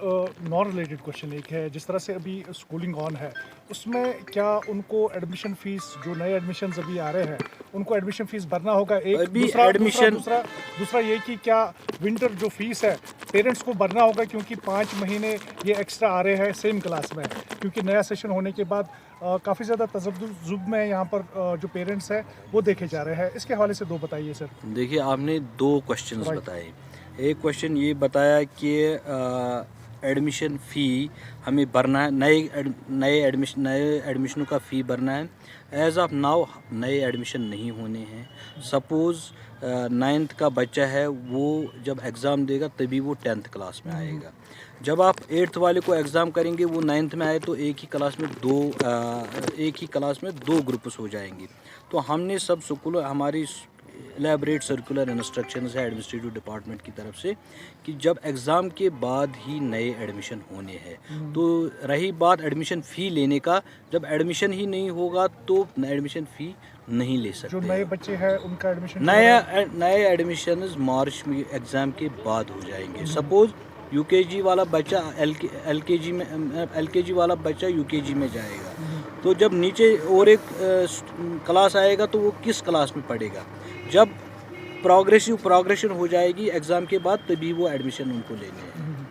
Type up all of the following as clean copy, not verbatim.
Non related question एक है, जिस तरह से अभी स्कूलिंग ऑन है उसमें क्या उनको एडमिशन फीस, जो नए एडमिशन अभी आ रहे हैं उनको एडमिशन फीस भरना होगा? एक अभी दूसरा एडमिशन दूसरा ये कि क्या विंटर जो फीस है पेरेंट्स को भरना होगा, क्योंकि 5 महीने ये एक्स्ट्रा आ रहे हैं सेम क्लास में, क्योंकि नया सेशन होने के बाद काफ़ी ज़्यादा तज़ब्ज़ुब में यहाँ पर जो पेरेंट्स हैं वो देखे जा रहे हैं। इसके हवाले से दो बताइए सर। देखिए, आपने दो क्वेश्चंस बताए। एक क्वेश्चन ये बताया कि एडमिशन फ़ी हमें भरना है, नए एडमिशनों का फ़ी भरना है। एज़ ऑफ नाउ नए एडमिशन नहीं होने हैं। सपोज़ 9th का बच्चा है, वो जब एग्ज़ाम देगा तभी वो 10th क्लास में आएगा। जब आप 8th वाले को एग्ज़ाम करेंगे, वो 9th में आए तो एक ही क्लास में दो ग्रुप्स हो जाएंगे। तो हमने सब स्कूलों, हमारी एलेबरेट सर्कुलर इंस्ट्रक्शंस है एडमिनिस्ट्रेटिव डिपार्टमेंट की तरफ से कि जब एग्ज़ाम के बाद ही नए एडमिशन होने हैं। तो रही बात एडमिशन फ़ी लेने का, जब एडमिशन ही नहीं होगा तो एडमिशन फ़ी नहीं ले सकते। जो नए बच्चे हैं उनका एडमिशन, नए एडमिशन मार्च में एग्ज़ाम के बाद हो जाएंगे। सपोज़ यूकेजी वाला बच्चा एलकेजी वाला बच्चा यूकेजी में जाएगा, तो जब नीचे और एक क्लास आएगा तो वो किस क्लास में पढ़ेगा? जब प्रोग्रेशन हो जाएगी एग्ज़ाम के बाद, तभी वो एडमिशन उनको लेने हैं।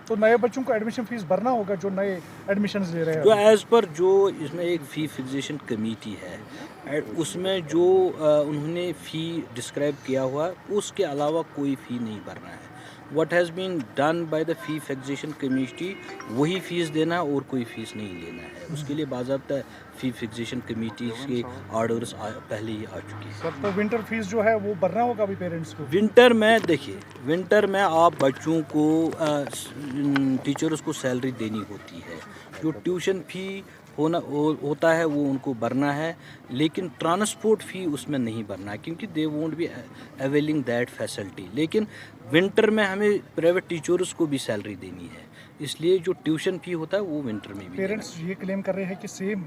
तो नए बच्चों को एडमिशन फीस भरना होगा जो नए एडमिशन ले रहे हैं। जो एज़ पर जो इसमें एक फ़ी फिक्सेशन कमेटी है, उसमें जो उन्होंने फ़ी डिस्क्राइब किया हुआ, उसके अलावा कोई फ़ी नहीं भरना है। What has been done by the fee fixation committee, वही फ़ीस देना और कोई फ़ीस नहीं लेना है। उसके लिए बाज़ाब्ता फ़ी फिक्सेशन कमेटी के ऑर्डर्स पहले ही आ चुके हैं। सर, तो विंटर फीस जो है वो भरना होगा अभी पेरेंट्स को? विंटर में देखिए, विंटर में आप बच्चों को टीचर्स को सैलरी देनी होती है। जो ट्यूशन फ़ी होता है वो उनको भरना है, लेकिन ट्रांसपोर्ट फ़ी उसमें नहीं भरना है, क्योंकि they won't be availing that facility. लेकिन विंटर में हमें प्राइवेट टीचर्स को भी सैलरी देनी है, इसलिए जो ट्यूशन फ़ी होता है वो विंटर में भी। पेरेंट्स ये क्लेम कर रहे हैं कि सेम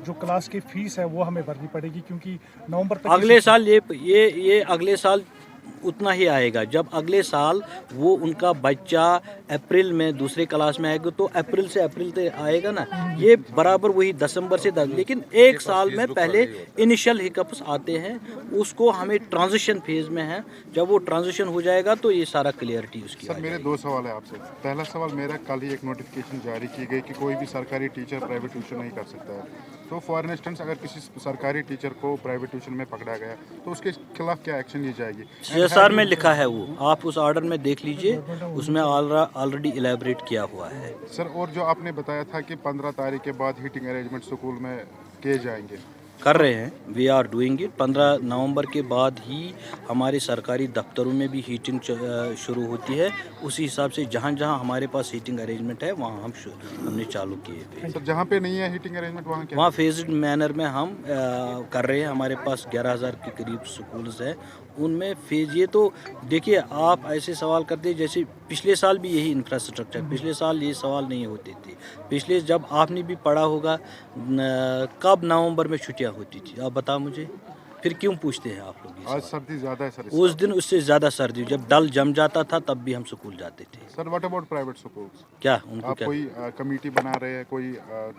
जो क्लास की फ़ीस है वो हमें भरनी पड़ेगी, क्योंकि नवंबर तक अगले साल ये अगले साल उतना ही आएगा। जब अगले साल वो उनका बच्चा अप्रैल में दूसरे क्लास में आएगा, तो अप्रैल तक आएगा ना, ये बराबर वही दिसंबर से लेकिन एक साल में पहले इनिशियल हिकअप्स आते हैं, उसको हमें ट्रांजिशन फेज में है। जब वो ट्रांजिशन हो जाएगा तो ये सारा क्लियरिटी उसकी। सर, मेरे दो सवाल है आपसे। पहला सवाल मेरा, कल ही एक नोटिफिकेशन जारी की गई कि कोई भी सरकारी टीचर प्राइवेट ट्यूशन नहीं कर सकता है। तो फॉर इंस्टेंस अगर किसी सरकारी टीचर को प्राइवेट ट्यूशन में पकड़ा गया तो उसके खिलाफ क्या एक्शन ली जाएगी? CSR में लिखा है, वो आप उस ऑर्डर में देख लीजिए, उसमें ऑलरेडी इलेबरेट किया हुआ है। सर, और जो आपने बताया था कि 15 तारीख के बाद हीटिंग अरेंजमेंट स्कूल में किए जाएंगे, कर रहे हैं, वी आर डूइंग इट। 15 नवंबर के बाद ही हमारे सरकारी दफ्तरों में भी हीटिंग शुरू होती है। उसी हिसाब से जहाँ जहाँ हमारे पास हीटिंग अरेंजमेंट है वहाँ हमने चालू किए थे। सर, जहाँ पे नहीं है हीटिंग अरेंजमेंट वहाँ फेज्ड मैनर में हम कर रहे हैं। हमारे पास 11,000 के करीब स्कूल्स हैं, उनमें फेज। ये तो देखिए, आप ऐसे सवाल करते जैसे पिछले साल भी यही इंफ्रास्ट्रक्चर, पिछले साल ये सवाल नहीं होते थे। पिछले, जब आपने भी पढ़ा होगा, कब नवंबर में छुट्टियां होती थी, आप बता मुझे, फिर क्यों पूछते हैं आप लोग? आज सर्दी ज़्यादा है सर। उस दिन उससे ज़्यादा सर्दी, जब डल जम जाता था तब भी हम स्कूल जाते थे। Sir, what about private schools? क्या उनको आप क्या कोई कमेटी बना रहे हैं, कोई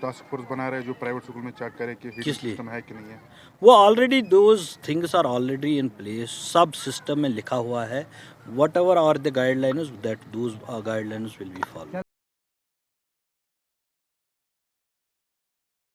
टास्क फोर्स बना रहे हैं जो प्राइवेट स्कूल में चेक करे कि हीटिंग सिस्टम है कि नहीं है? वो already those things are already in place, सब सिस्टम में लिखा हुआ है। Whatever are the guidelines, that those guidelines will be follow.